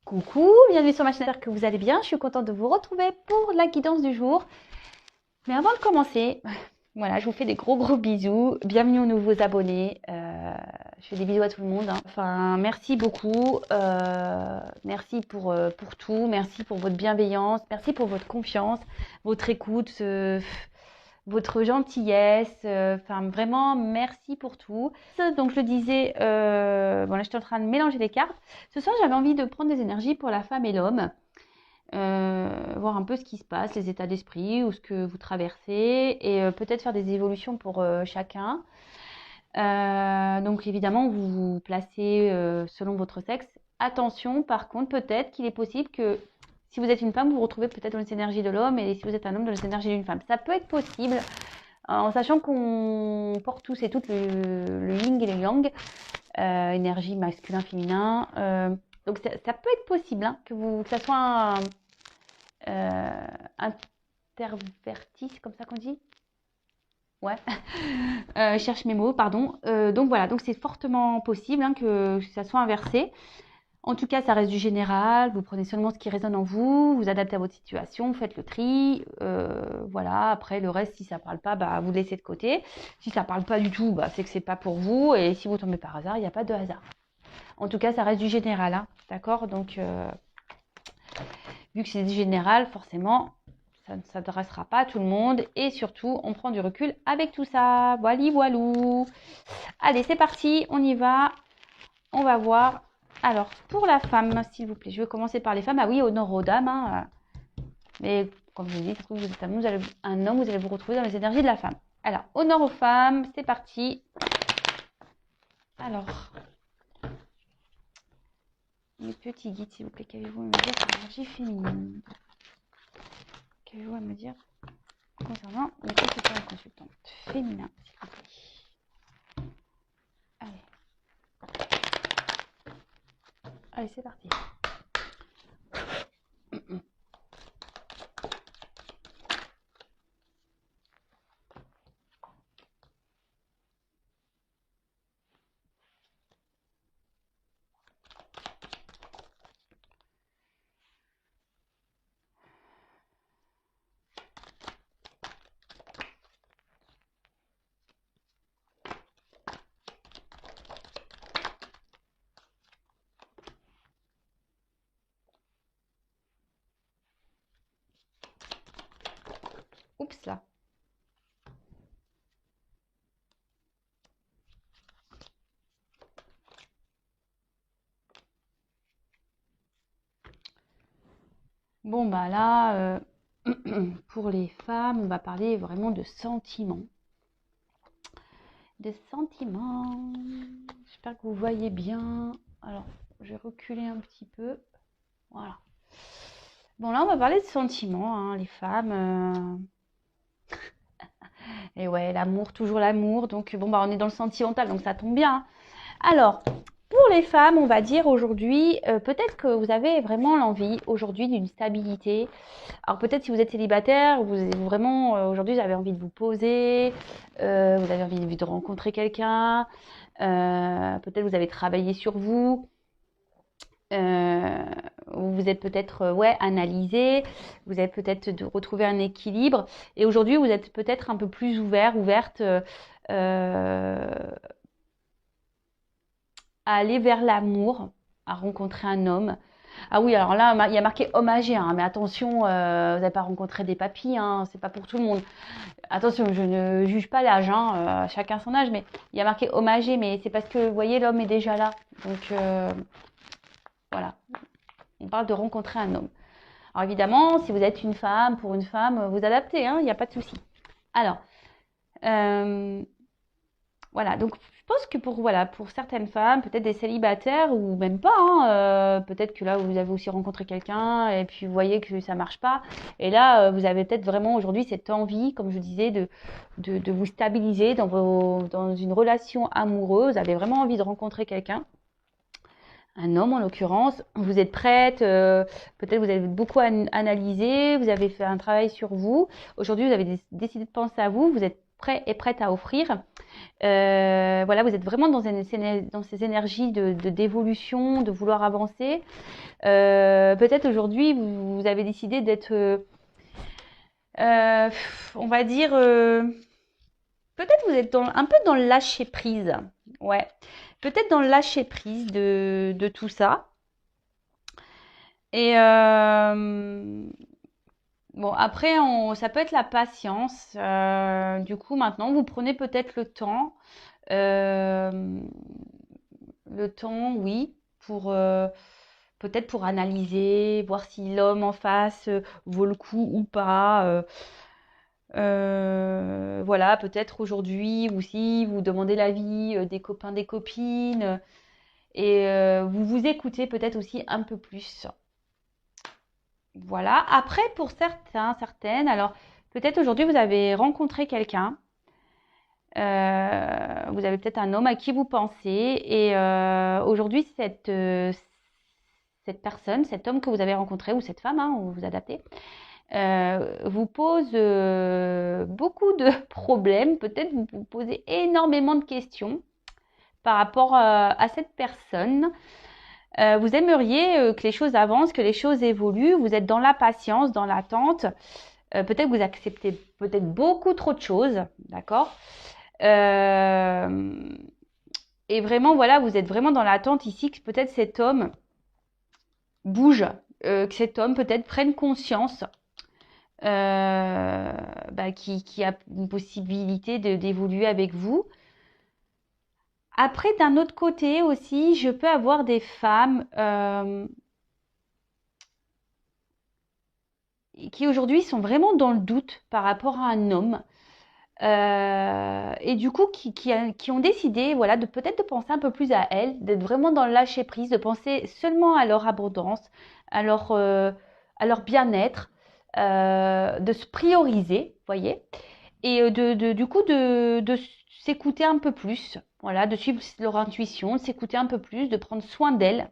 Coucou, bienvenue sur ma chaîne, j'espère que vous allez bien. Je suis contente de vous retrouver pour la guidance du jour. Mais avant de commencer, voilà, je vous fais des gros bisous. Bienvenue aux nouveaux abonnés. Je fais des bisous à tout le monde, hein. Enfin, merci beaucoup. Merci pour tout. Merci pour votre bienveillance. Merci pour votre confiance, votre écoute, votre gentillesse. Enfin, vraiment, merci pour tout. Donc, je le disais, bon, là, j'étais en train de mélanger les cartes. Ce soir, j'avais envie de prendre des énergies pour la femme et l'homme. Voir un peu ce qui se passe, les états d'esprit ou ce que vous traversez et peut-être faire des évolutions pour chacun. Donc évidemment, vous vous placez selon votre sexe. Attention, par contre, peut-être qu'il est possible que si vous êtes une femme, vous vous retrouvez peut-être dans les énergies de l'homme et si vous êtes un homme, dans les énergies d'une femme. Ça peut être possible, en sachant qu'on porte tous et toutes le yin et le yang, énergie masculin, féminin. Donc ça peut être possible hein, que ça soit interverti, c'est comme ça qu'on dit. Ouais, je cherche mes mots, pardon. Donc voilà, donc c'est fortement possible hein, que ça soit inversé. En tout cas, ça reste du général. Vous prenez seulement ce qui résonne en vous, vous adaptez à votre situation, faites le tri. Voilà, après le reste, si ça parle pas, bah, vous le laissez de côté. Si ça parle pas du tout, bah, c'est que c'est pas pour vous. Et si vous tombez par hasard, il n'y a pas de hasard. En tout cas, ça reste du général, hein, d'accord? Donc, vu que c'est du général, forcément, ça ne s'adressera pas à tout le monde. Et surtout, on prend du recul avec tout ça. Voili, voilou. Allez, c'est parti, on y va. On va voir. Alors, pour la femme, s'il vous plaît, je vais commencer par les femmes. Ah oui, honneur aux dames. Hein. Mais comme je vous dis, vous êtes un homme, vous allez vous retrouver dans les énergies de la femme. Alors, honneur aux femmes, c'est parti. Alors, mes petits guides, s'il vous plaît, qu'avez-vous à me dire sur l'énergie féminine? Qu'avez-vous à me dire concernant les consultants et consultantes féminins, s'il vous plaît? Allez, c'est parti. Oups là. Bon bah là, pour les femmes, on va parler vraiment de sentiments. Des sentiments. J'espère que vous voyez bien. Alors, je vais reculer un petit peu. Voilà. Bon là, on va parler de sentiments, hein, les femmes. Et ouais, l'amour, toujours l'amour. Donc bon bah on est dans le sentimental, donc ça tombe bien. Alors, pour les femmes, on va dire aujourd'hui, peut-être que vous avez vraiment l'envie aujourd'hui d'une stabilité. Alors peut-être si vous êtes célibataire, vous vraiment aujourd'hui vous avez envie de vous poser, vous avez envie de rencontrer quelqu'un, peut-être vous avez travaillé sur vous. Vous êtes peut-être ouais analysé, vous avez peut-être de retrouver un équilibre et aujourd'hui vous êtes peut-être un peu plus ouverte à aller vers l'amour, à rencontrer un homme. Ah oui, alors là, il y a marqué homme âgé, hein, mais attention, vous n'avez pas rencontré des papis, hein, c'est pas pour tout le monde. Attention, je ne juge pas l'âge, hein, chacun son âge, mais il y a marqué homme âgé, mais c'est parce que, vous voyez, l'homme est déjà là. Donc, voilà, on parle de rencontrer un homme. Alors évidemment, si vous êtes une femme, pour une femme, vous adaptez, hein, il n'y a pas de souci. Alors, voilà, donc je pense que pour certaines femmes, peut-être des célibataires ou même pas, hein, peut-être que là vous avez aussi rencontré quelqu'un et puis vous voyez que ça marche pas. Et là, vous avez peut-être vraiment aujourd'hui cette envie, comme je disais, de vous stabiliser dans une relation amoureuse. Vous avez vraiment envie de rencontrer quelqu'un. Un homme en l'occurrence, vous êtes prête, peut-être vous avez beaucoup analysé, vous avez fait un travail sur vous. Aujourd'hui, vous avez décidé de penser à vous, vous êtes prêt et prête à offrir. Voilà, vous êtes vraiment dans ces énergies d'évolution, de vouloir avancer. Peut-être aujourd'hui, vous avez décidé d'être, on va dire, peut-être vous êtes un peu dans le lâcher prise. Ouais, peut-être dans le lâcher prise de tout ça. Et bon, après, ça peut être la patience. Du coup, maintenant, vous prenez peut-être euh, le temps, oui, pour peut-être pour analyser, voir si l'homme en face vaut le coup ou pas. Voilà, peut-être aujourd'hui aussi, vous demandez l'avis des copains, des copines, et vous vous écoutez peut-être aussi un peu plus. Voilà. Après, pour certains, certaines, alors peut-être aujourd'hui vous avez rencontré quelqu'un, vous avez peut-être un homme à qui vous pensez, et aujourd'hui cette personne, cet homme que vous avez rencontré, ou cette femme, hein, vous vous adaptez, vous pose beaucoup de problèmes, peut-être vous vous posez énormément de questions par rapport à cette personne. Vous aimeriez que les choses avancent, que les choses évoluent, vous êtes dans la patience, dans l'attente. Peut-être que vous acceptez peut-être beaucoup trop de choses, d'accord. Et vraiment, voilà, vous êtes vraiment dans l'attente ici que peut-être cet homme bouge, que cet homme peut-être prenne conscience qui a une possibilité d'évoluer avec vous. Après, d'un autre côté aussi, je peux avoir des femmes qui aujourd'hui sont vraiment dans le doute par rapport à un homme. Et du coup, qui ont décidé, voilà, de peut-être de penser un peu plus à elles, d'être vraiment dans le lâcher prise, de penser seulement à leur abondance, à leur bien-être, de se prioriser, voyez, et du coup de s'écouter un peu plus, voilà, de suivre leur intuition, de s'écouter un peu plus, de prendre soin d'elles,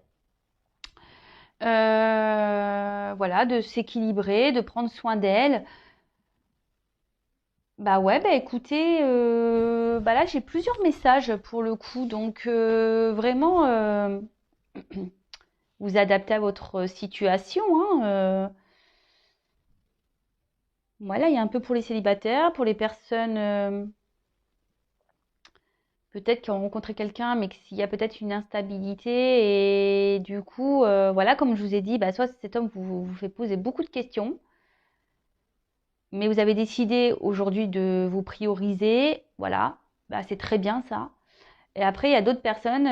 voilà, de s'équilibrer, de prendre soin d'elles. Bah ouais, bah écoutez, bah là j'ai plusieurs messages pour le coup, donc vraiment vous adaptez à votre situation, hein, voilà, il y a un peu pour les célibataires, pour les personnes peut-être qui ont rencontré quelqu'un, mais qu'il y a peut-être une instabilité, et du coup, voilà, comme je vous ai dit, bah soit cet homme vous fait poser beaucoup de questions, mais vous avez décidé aujourd'hui de vous prioriser, voilà, bah c'est très bien ça. Et après, il y a d'autres personnes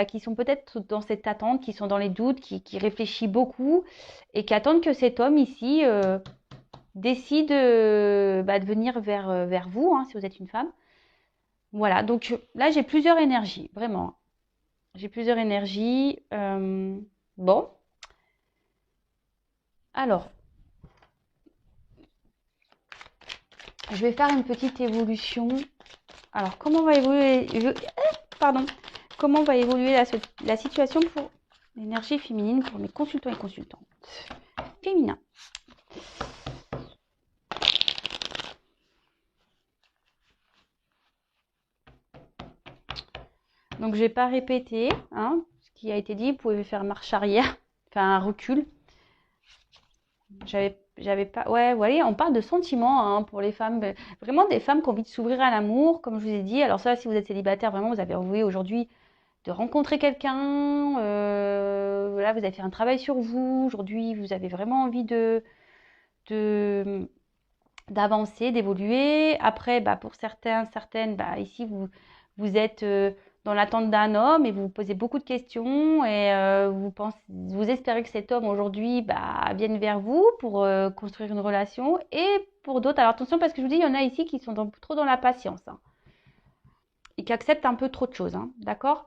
qui sont peut-être dans cette attente, qui sont dans les doutes, qui réfléchissent beaucoup et qui attendent que cet homme ici décide de venir vers vous, hein, si vous êtes une femme. Voilà, donc là, j'ai plusieurs énergies, vraiment. J'ai plusieurs énergies. Bon, alors, je vais faire une petite évolution. Alors, comment va évoluer pardon. Comment va évoluer la situation pour l'énergie féminine pour mes consultants et consultantes féminins? Donc, je vais pas répéter hein, ce qui a été dit. Vous pouvez faire marche arrière, faire un recul. J'avais pas. Ouais, voilà, on parle de sentiments hein, pour les femmes. Vraiment des femmes qui ont envie de s'ouvrir à l'amour, comme je vous ai dit. Alors, ça, si vous êtes célibataire, vraiment, vous avez envie aujourd'hui de rencontrer quelqu'un. Voilà, vous avez fait un travail sur vous. Aujourd'hui, vous avez vraiment envie de d'avancer, d'évoluer. Après, bah, pour certaines, bah, ici, vous êtes dans l'attente d'un homme et vous vous posez beaucoup de questions et vous espérez que cet homme aujourd'hui bah, vienne vers vous pour construire une relation. Et pour d'autres, alors attention parce que je vous dis, il y en a ici qui sont trop dans la patience hein, et qui acceptent un peu trop de choses, hein, d'accord?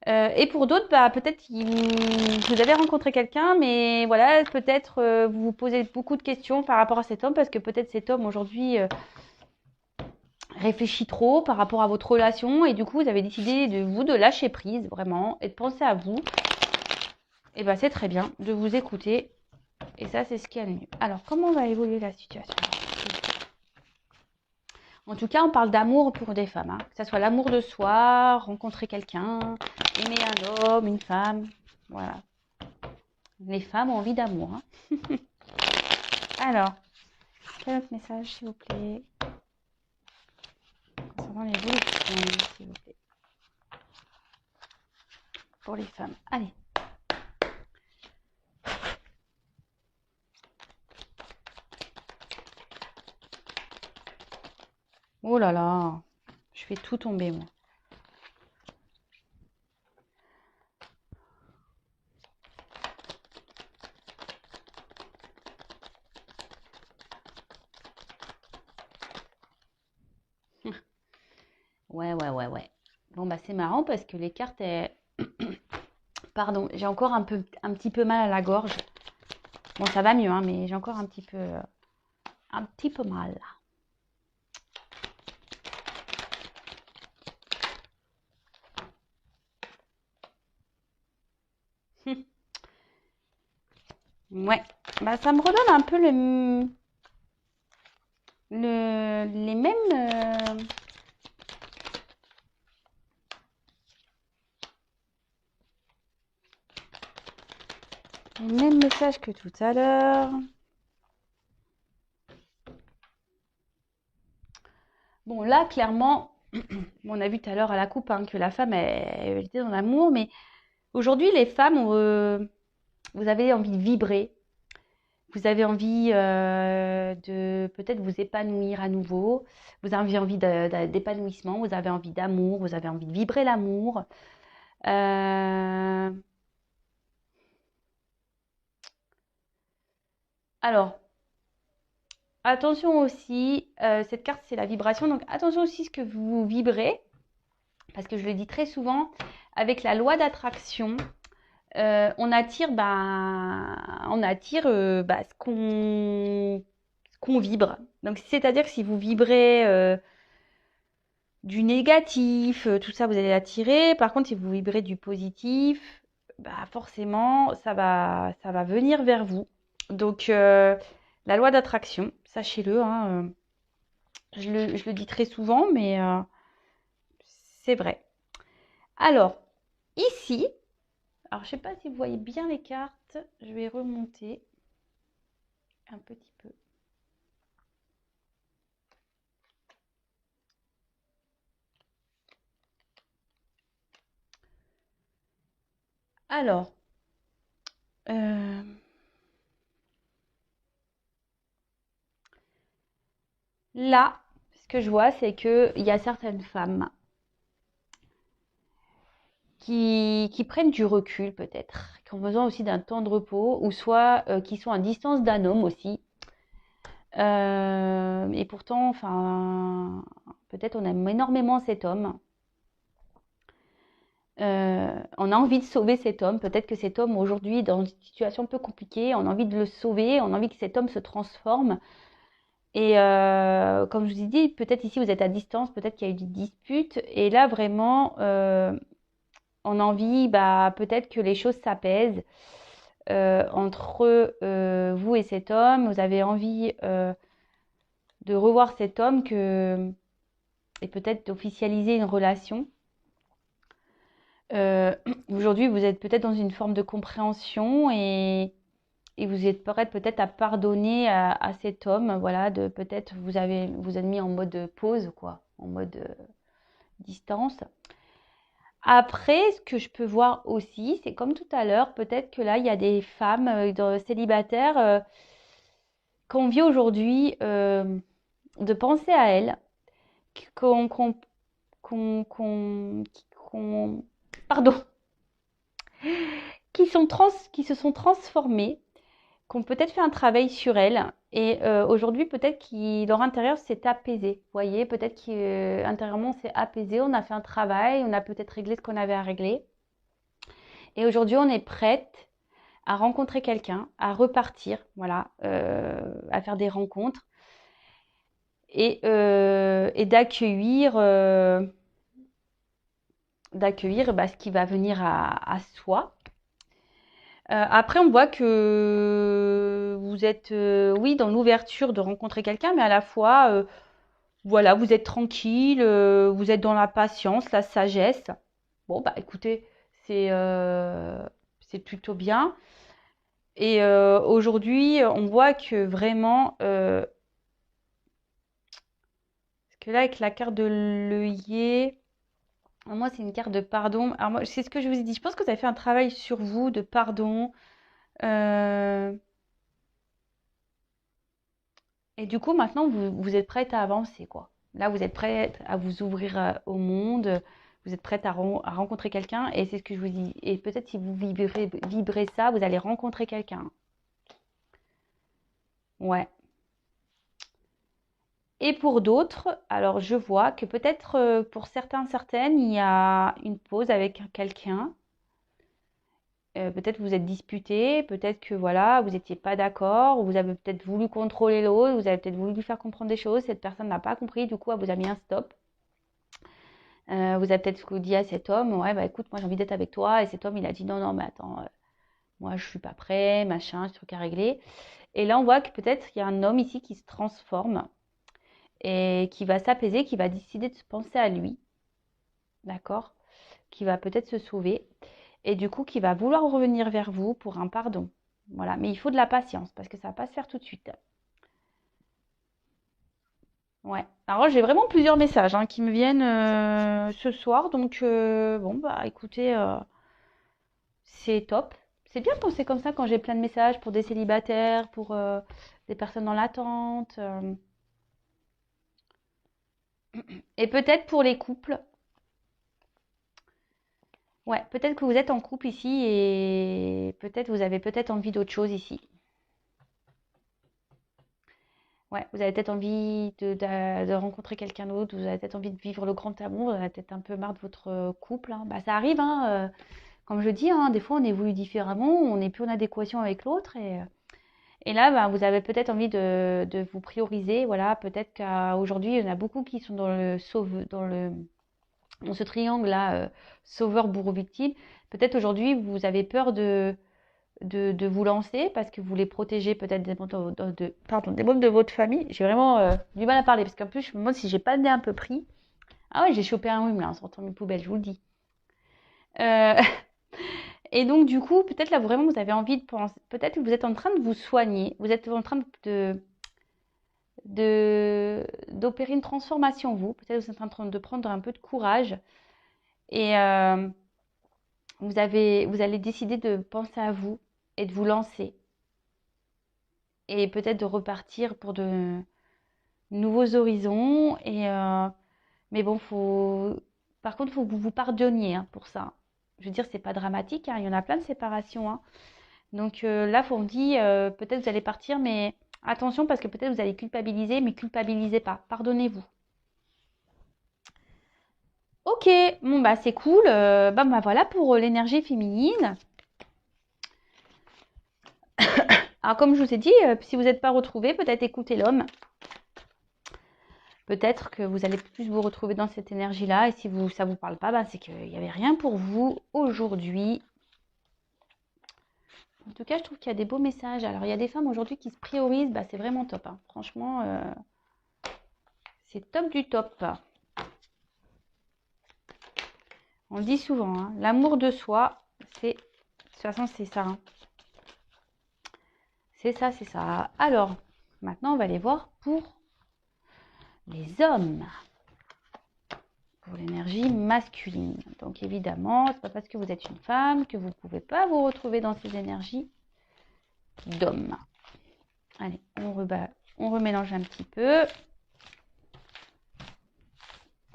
Et pour d'autres, bah, peut-être vous avez rencontré quelqu'un, mais voilà, peut-être vous vous posez beaucoup de questions par rapport à cet homme, parce que peut-être cet homme aujourd'hui réfléchit trop par rapport à votre relation, et du coup, vous avez décidé de lâcher prise, vraiment, et de penser à vous. Et bah, c'est très bien de vous écouter, et ça, c'est ce qui est le mieux. Alors, comment va évoluer la situation? En tout cas, on parle d'amour pour des femmes, hein. Que ce soit l'amour de soi, rencontrer quelqu'un, que ce soit l'amour de soi, rencontrer quelqu'un, aimer un homme, une femme. Voilà. Les femmes ont envie d'amour, hein. Alors, quel autre message, s'il vous plaît? Concernant les évolutions, s'il vous plaît. Pour les femmes. Allez. Oh là là, je fais tout tomber, moi. Ouais. Bon, bah, c'est marrant parce que les cartes, pardon, j'ai encore un petit peu mal à la gorge. Bon, ça va mieux, hein, mais j'ai encore un petit peu mal. Ouais, bah, ça me redonne un peu les mêmes... les mêmes messages que tout à l'heure. Bon, là, clairement, on a vu tout à l'heure à la coupe, hein, que la femme, elle était dans l'amour, mais aujourd'hui, les femmes, vous avez envie de vibrer. Vous avez envie de peut-être vous épanouir à nouveau. Vous avez envie d'épanouissement, vous avez envie d'amour, vous avez envie de vibrer l'amour. Alors, attention aussi, cette carte c'est la vibration, donc attention aussi à ce que vous vibrez, parce que je le dis très souvent, avec la loi d'attraction, on attire, ce qu'on vibre. Donc c'est-à-dire que si vous vibrez du négatif, tout ça vous allez l'attirer. Par contre, si vous vibrez du positif, bah forcément ça va venir vers vous. Donc la loi d'attraction, sachez-le, hein, je le dis très souvent, mais c'est vrai. Alors, ici, alors je ne sais pas si vous voyez bien les cartes, je vais remonter un petit peu. Alors, là, ce que je vois, c'est qu'il y a certaines femmes qui prennent du recul peut-être, qui ont besoin aussi d'un temps de repos, ou soit qui sont à distance d'un homme aussi. Et pourtant, enfin, peut-être on aime énormément cet homme. On a envie de sauver cet homme. Peut-être que cet homme, aujourd'hui, est dans une situation un peu compliquée, on a envie de le sauver, on a envie que cet homme se transforme. Et comme je vous ai dit, peut-être ici vous êtes à distance, peut-être qu'il y a eu des disputes. Et là, vraiment, on a envie, peut-être que les choses s'apaisent entre vous et cet homme. Vous avez envie de revoir cet homme et peut-être d'officialiser une relation. Aujourd'hui, vous êtes peut-être dans une forme de compréhension et vous êtes prête peut-être à pardonner à cet homme, voilà, de peut-être vous êtes mis en mode pause, quoi, en mode distance. Après, ce que je peux voir aussi, c'est comme tout à l'heure, peut-être que là, il y a des femmes célibataires qui ont envie aujourd'hui de penser à elles, qu'on, qu'on, qu'on- pardon, qui se sont transformées, qui ont peut-être fait un travail sur elles. Et aujourd'hui, peut-être que leur intérieur s'est apaisé. Vous voyez, peut-être qu'intérieurement, c'est apaisé. On a fait un travail, on a peut-être réglé ce qu'on avait à régler. Et aujourd'hui, on est prête à rencontrer quelqu'un, à repartir, voilà, à faire des rencontres et d'accueillir ce qui va venir à soi. Après, on voit que vous êtes, oui, dans l'ouverture de rencontrer quelqu'un, mais à la fois, Voilà, vous êtes tranquille, vous êtes dans la patience, la sagesse. Bon, bah écoutez, c'est plutôt bien. Et aujourd'hui, on voit que vraiment, parce que là, avec la carte de l'œillet, moi, c'est une carte de pardon. Alors moi, c'est ce que je vous ai dit. Je pense que vous avez fait un travail sur vous de pardon. Euh, et du coup, maintenant, vous êtes prête à avancer, quoi. Là, vous êtes prête à vous ouvrir au monde. Vous êtes prête à rencontrer quelqu'un. Et c'est ce que je vous dis. Et peut-être si vous vibrez ça, vous allez rencontrer quelqu'un. Ouais. Et pour d'autres, alors je vois que peut-être pour certains, certaines, il y a une pause avec quelqu'un. Peut-être vous êtes disputé, peut-être que voilà, vous n'étiez pas d'accord, ou vous avez peut-être voulu contrôler l'autre, vous avez peut-être voulu lui faire comprendre des choses, cette personne n'a pas compris, du coup, elle vous a mis un stop. Vous avez peut-être dit à cet homme, ouais, bah écoute, moi j'ai envie d'être avec toi, et cet homme il a dit non, non, mais attends, moi je suis pas prêt, machin, ce truc à régler. Et là on voit que peut-être il y a un homme ici qui se transforme et qui va s'apaiser, qui va décider de se penser à lui, d'accord? Qui va peut-être se sauver et du coup qui va vouloir revenir vers vous pour un pardon. Voilà, mais il faut de la patience parce que ça va pas se faire tout de suite. Ouais. Alors j'ai vraiment plusieurs messages qui me viennent ce soir, donc bon bah écoutez, c'est top. C'est bien de penser comme ça quand j'ai plein de messages pour des célibataires, pour des personnes dans l'attente, et peut-être pour les couples. Ouais, peut-être que vous êtes en couple ici et peut-être vous avez peut-être envie d'autre chose ici. Ouais, vous avez peut-être envie de rencontrer quelqu'un d'autre, vous avez peut-être envie de vivre le grand amour, vous avez peut-être un peu marre de votre couple, hein. Bah, ça arrive, hein, comme je dis, hein, des fois on évolue différemment, on n'est plus en adéquation avec l'autre et là, bah, vous avez peut-être envie de vous prioriser. Voilà, peut-être qu'aujourd'hui, il y en a beaucoup qui sont dans ce triangle-là, sauveur, bourreau, victime. Peut-être aujourd'hui, vous avez peur de vous lancer parce que vous les protégez peut-être des membres des membres de votre famille. J'ai vraiment du mal à parler parce qu'en plus, je me demande si j'ai pas le nez un peu pris. Ah ouais, j'ai chopé un rhume là en sortant de mes poubelles, je vous le dis. Euh, et donc, du coup, peut-être là, vraiment, vous avez envie de penser. Peut-être que vous êtes en train de vous soigner. Vous êtes en train d'opérer une transformation, vous. Peut-être que vous êtes en train de prendre un peu de courage. Et vous allez décider de penser à vous et de vous lancer. Et peut-être de repartir pour de nouveaux horizons. Mais bon, par contre, il faut que vous vous pardonniez pour ça. Je veux dire, c'est pas dramatique, hein. Il y en a plein de séparations, hein. Donc là, on dit, peut-être vous allez partir, mais attention parce que peut-être vous allez culpabiliser, mais culpabilisez pas. Pardonnez-vous. Ok, bon bah c'est cool. Bah voilà pour l'énergie féminine. Alors comme je vous ai dit, si vous n'êtes pas retrouvés, peut-être écoutez l'homme. Peut-être que vous allez plus vous retrouver dans cette énergie-là. Et si ça ne vous parle pas, bah, c'est qu'il n'y avait rien pour vous aujourd'hui. En tout cas, je trouve qu'il y a des beaux messages. Alors, il y a des femmes aujourd'hui qui se priorisent. Bah, c'est vraiment top, hein. Franchement, c'est top du top. On le dit souvent, hein, l'amour de soi, de toute façon, c'est ça, hein. C'est ça, c'est ça. Alors, maintenant, on va aller voir pour les hommes. Pour l'énergie masculine. Donc évidemment, c'est pas parce que vous êtes une femme que vous ne pouvez pas vous retrouver dans ces énergies d'homme. Allez, on remélange un petit peu.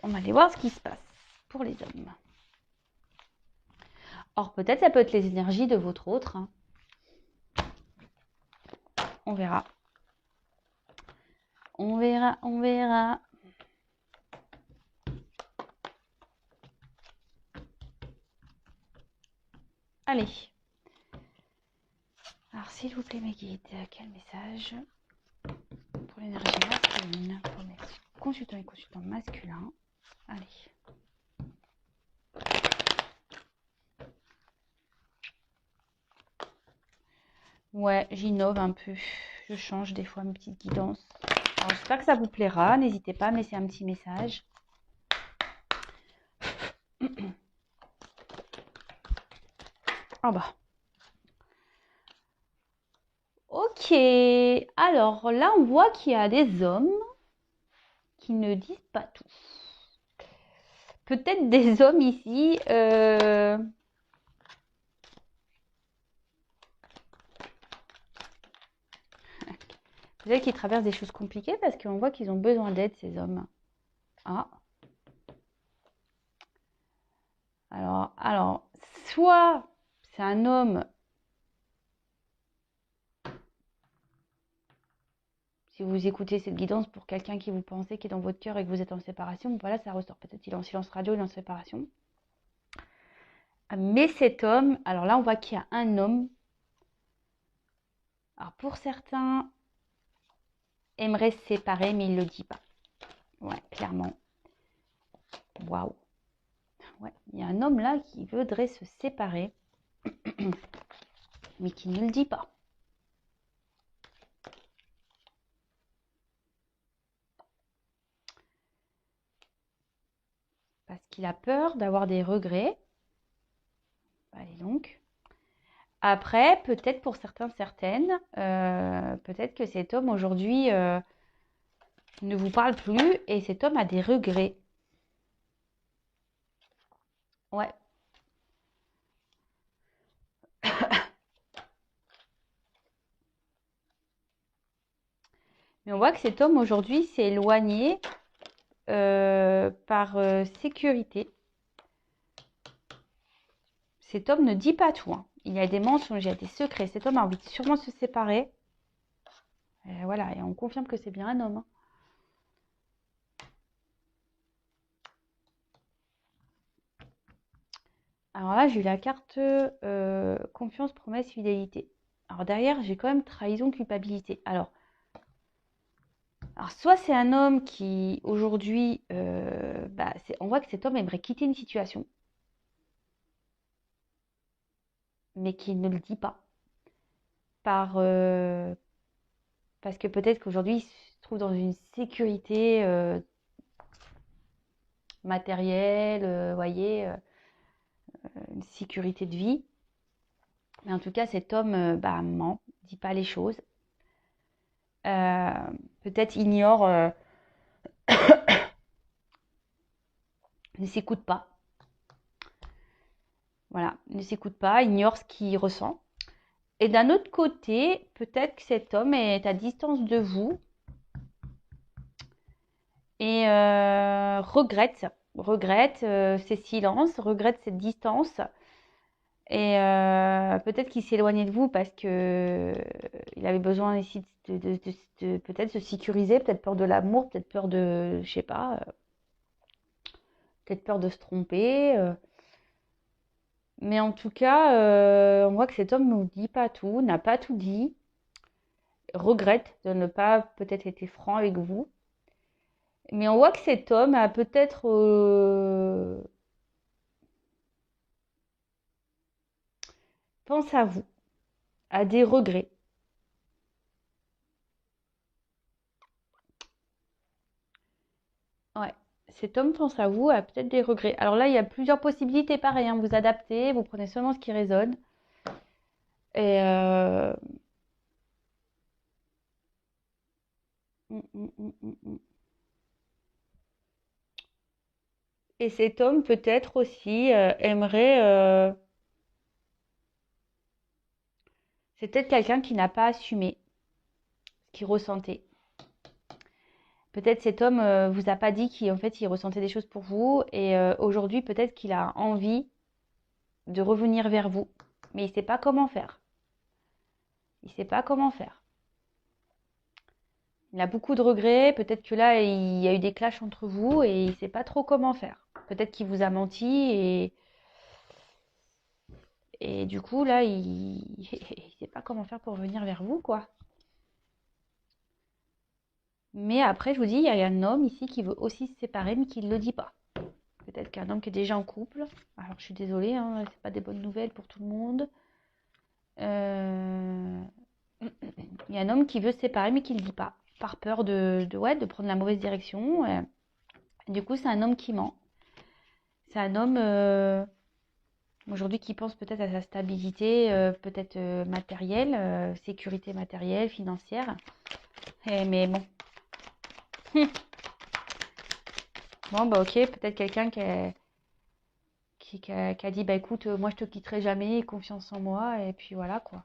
On va aller voir ce qui se passe pour les hommes. Or, peut-être ça peut être les énergies de votre autre, hein. On verra. On verra, on verra. Allez. Alors, s'il vous plaît, mes guides, quel message pour l'énergie masculine, pour les consultants et consultants masculins. Allez. Ouais, j'innove un peu. Je change des fois mes petites guidances. Alors, j'espère que ça vous plaira. N'hésitez pas à me laisser un petit message. Ah bah. Ok. Alors là, on voit qu'il y a des hommes qui ne disent pas tout. Peut-être des hommes ici. Peut-être qu'ils traversent des choses compliquées parce qu'on voit qu'ils ont besoin d'aide, ces hommes. Ah. Alors, soit c'est un homme, si vous écoutez cette guidance pour quelqu'un qui vous pensez, qui est dans votre cœur et que vous êtes en séparation, voilà, ça ressort. Peut-être il est en silence radio, il est en séparation. Mais cet homme, alors là, on voit qu'il y a un homme. Alors pour certains, aimerait se séparer, mais il ne le dit pas. Ouais, clairement. Waouh. Ouais, il y a un homme là qui voudrait se séparer, mais qui ne le dit pas. Parce qu'il a peur d'avoir des regrets. Allez donc. Après, peut-être pour certains, certaines, peut-être que cet homme aujourd'hui ne vous parle plus et cet homme a des regrets. Ouais. Mais on voit que cet homme aujourd'hui s'est éloigné par sécurité. Cet homme ne dit pas tout. Hein. Il y a des mensonges, il y a des secrets. Cet homme a envie de sûrement se séparer. Et voilà, et on confirme que c'est bien un homme. Hein. Alors là, j'ai eu la carte confiance, promesse, fidélité. Alors derrière, j'ai quand même trahison, culpabilité. Alors soit c'est un homme qui, aujourd'hui, on voit que cet homme aimerait quitter une situation, mais qui ne le dit pas. Parce que peut-être qu'aujourd'hui, il se trouve dans une sécurité matérielle, voyez, une sécurité de vie. Mais en tout cas, cet homme ment, ne dit pas les choses. Peut-être ignore, ne s'écoute pas. Voilà, ne s'écoute pas, ignore ce qu'il ressent. Et d'un autre côté, peut-être que cet homme est à distance de vous et regrette ses silences, regrette cette distance. Et peut-être qu'il s'est éloigné de vous parce que il avait besoin ici de peut-être se sécuriser, peut-être peur de l'amour, peut-être peur de, je sais pas, peut-être peur de se tromper. Mais en tout cas, on voit que cet homme ne dit pas tout, n'a pas tout dit, regrette de ne pas peut-être été franc avec vous. Mais on voit que cet homme a peut-être pense à vous, a des regrets. Ouais, cet homme pense à vous, a peut-être des regrets. Alors là, il y a plusieurs possibilités, pareil, hein, vous adaptez, vous prenez seulement ce qui résonne. Et Et cet homme peut-être aussi aimerait. C'est peut-être quelqu'un qui n'a pas assumé ce qu'il ressentait. Peut-être cet homme vous a pas dit qu'en fait il ressentait des choses pour vous et aujourd'hui peut-être qu'il a envie de revenir vers vous, mais il ne sait pas comment faire. Il ne sait pas comment faire. Il a beaucoup de regrets, peut-être que là il y a eu des clashs entre vous et il ne sait pas trop comment faire. Peut-être qu'il vous a menti et du coup là il ne sait pas comment faire pour revenir vers vous quoi. Mais après, je vous dis, il y a un homme ici qui veut aussi se séparer, mais qui ne le dit pas. Peut-être qu'un homme qui est déjà en couple. Alors, je suis désolée, hein, c'est pas des bonnes nouvelles pour tout le monde. Il y a un homme qui veut se séparer, mais qui ne le dit pas. par peur de prendre la mauvaise direction. Du coup, c'est un homme qui ment. C'est un homme aujourd'hui qui pense peut-être à sa stabilité, peut-être matérielle, sécurité matérielle, financière. Mais bon. Bon, bah ok, peut-être quelqu'un qui a dit, bah écoute, moi je te quitterai jamais, confiance en moi, et puis voilà quoi.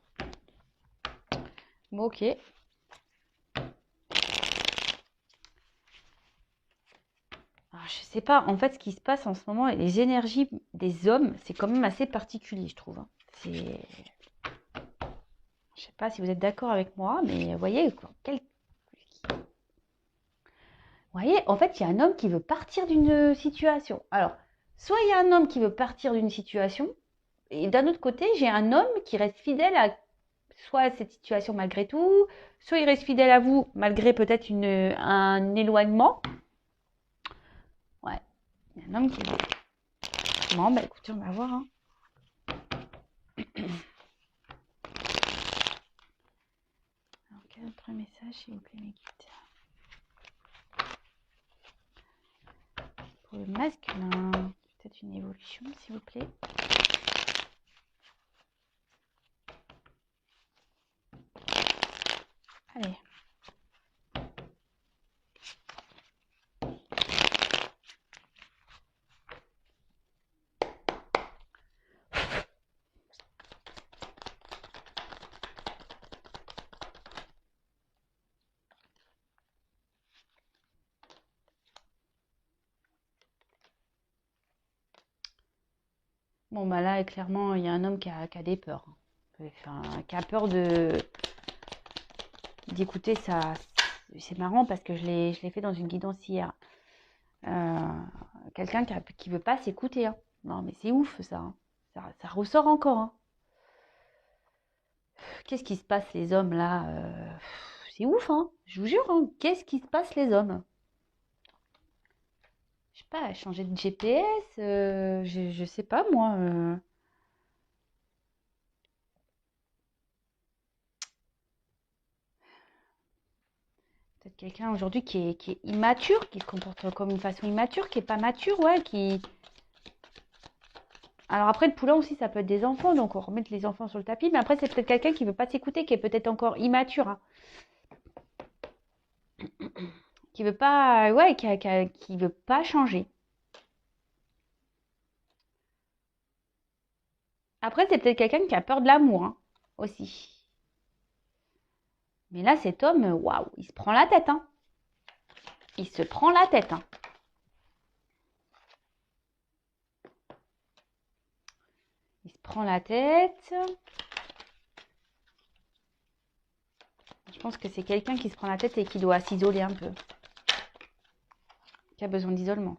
Bon, ok. Alors, je sais pas, en fait, ce qui se passe en ce moment, les énergies des hommes, c'est quand même assez particulier, je trouve. Je sais pas si vous êtes d'accord avec moi, mais vous voyez, voyez, en fait, il y a un homme qui veut partir d'une situation. Alors, soit il y a un homme qui veut partir d'une situation, et d'un autre côté, j'ai un homme qui reste fidèle à soit cette situation malgré tout, soit il reste fidèle à vous malgré peut-être un éloignement. Ouais, il y a un homme qui veut. Bon, bah écoutez, on va voir. Hein. Alors, quel autre message, s'il vous plaît, mes guides? Pour le masculin, peut-être une évolution, s'il vous plaît. Allez. Bon, bah là, clairement, il y a un homme qui a des peurs. Enfin, qui a peur d'écouter ça. C'est marrant parce que je l'ai fait dans une guidance hier. Quelqu'un qui veut pas s'écouter. Hein. Non, mais c'est ouf ça, hein. Ça ressort encore. Hein. Qu'est-ce qui se passe les hommes là c'est ouf, hein. Je vous jure. Hein. Qu'est-ce qui se passe les hommes? Je sais pas, changer de GPS, je sais pas moi. Peut-être quelqu'un aujourd'hui qui est immature, qui se comporte comme une façon immature, qui est pas mature, ouais, qui. Alors après, le poulain aussi, ça peut être des enfants, donc on remet les enfants sur le tapis. Mais après, c'est peut-être quelqu'un qui veut pas s'écouter, qui est peut-être encore immature, hein. Qui veut pas, ouais, qui veut pas changer. Après, c'est peut-être quelqu'un qui a peur de l'amour, hein, aussi. Mais là, cet homme, waouh, il se prend la tête, hein. Il se prend la tête, hein. Il se prend la tête. Je pense que c'est quelqu'un qui se prend la tête et qui doit s'isoler un peu. Qui a besoin d'isolement.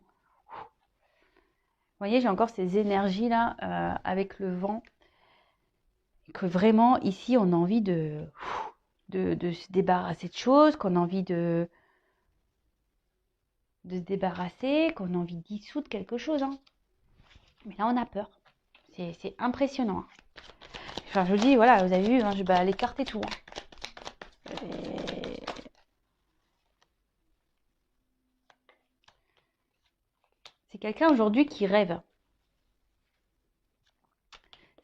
Vous voyez, j'ai encore ces énergies-là avec le vent. Que vraiment, ici, on a envie de se débarrasser de choses, qu'on a envie de se débarrasser, qu'on a envie de dissoudre quelque chose. Hein. Mais là, on a peur. C'est impressionnant. Hein. Enfin, je vous dis, voilà, vous avez vu, hein, je vais aller écarter tout. Hein. C'est quelqu'un aujourd'hui qui rêve.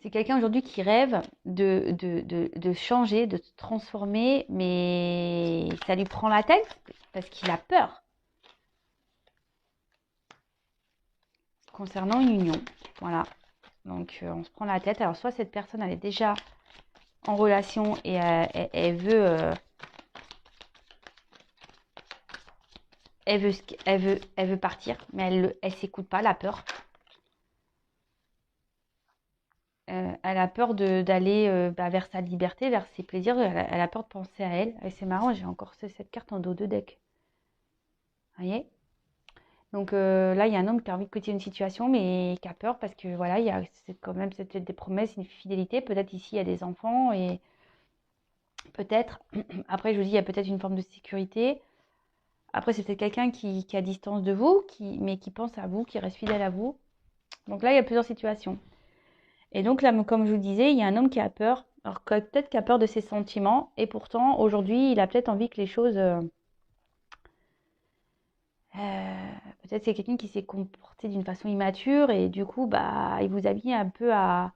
C'est quelqu'un aujourd'hui qui rêve de changer, de se transformer, mais ça lui prend la tête parce qu'il a peur. Concernant une union, voilà. Donc, on se prend la tête. Alors, soit cette personne, elle est déjà en relation et elle veut... Elle veut partir, mais elle s'écoute pas, elle a peur. Elle a peur d'aller vers sa liberté, vers ses plaisirs. Elle a peur de penser à elle. Et c'est marrant, j'ai encore cette carte en dos de deck. Vous voyez? Donc là, il y a un homme qui a envie de quitter une situation, mais qui a peur parce que voilà, il y a quand même des promesses, une fidélité. Peut-être ici, il y a des enfants et peut-être, après, je vous dis, il y a peut-être une forme de sécurité. Après, c'est peut-être quelqu'un qui est à distance de vous, mais qui pense à vous, qui reste fidèle à vous. Donc là, il y a plusieurs situations. Et donc là, comme je vous disais, il y a un homme qui a peur. Alors peut-être qu'il a peur de ses sentiments. Et pourtant, aujourd'hui, il a peut-être envie que les choses Peut-être c'est quelqu'un qui s'est comporté d'une façon immature et du coup, bah, il vous a mis un peu à,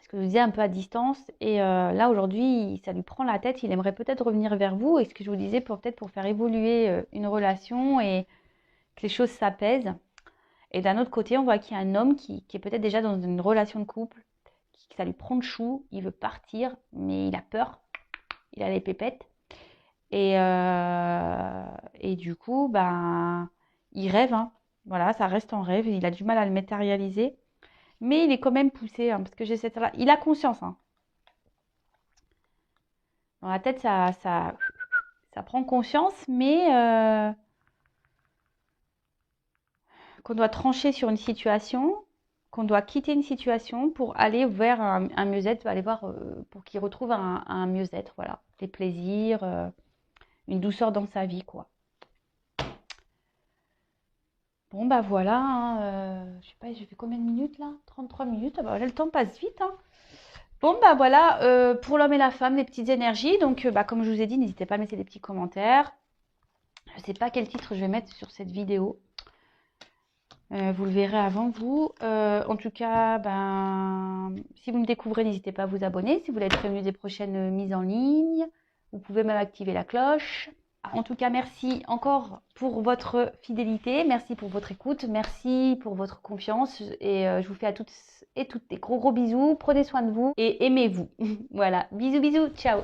ce que je vous disais, un peu à distance. Et là, aujourd'hui, ça lui prend la tête. Il aimerait peut-être revenir vers vous. Et ce que je vous disais, peut-être pour faire évoluer une relation et que les choses s'apaisent. Et d'un autre côté, on voit qu'il y a un homme qui est peut-être déjà dans une relation de couple, ça lui prend le chou, il veut partir, mais il a peur, il a les pépettes. Et du coup, ben, il rêve, hein. Voilà, ça reste en rêve, il a du mal à le matérialiser. Mais il est quand même poussé, hein, parce que j'ai cette... Il a conscience, hein. Dans la tête, ça prend conscience, mais qu'on doit trancher sur une situation, qu'on doit quitter une situation pour aller vers un mieux-être, aller voir pour qu'il retrouve un mieux-être, voilà, des plaisirs, une douceur dans sa vie, quoi. Bon, bah voilà, hein, je sais pas, j'ai fait combien de minutes là? 33 minutes, ah bah, voilà, le temps passe vite, hein. Bon, bah voilà, pour l'homme et la femme, les petites énergies. Donc, bah, comme je vous ai dit, n'hésitez pas à mettre des petits commentaires. Je ne sais pas quel titre je vais mettre sur cette vidéo. Vous le verrez avant vous. En tout cas, ben, si vous me découvrez, n'hésitez pas à vous abonner. Si vous voulez être prévenu des prochaines mises en ligne, vous pouvez même activer la cloche. En tout cas, merci encore pour votre fidélité, merci pour votre écoute, merci pour votre confiance et je vous fais à toutes et toutes des gros bisous. Prenez soin de vous et aimez-vous. Voilà, bisous bisous, ciao.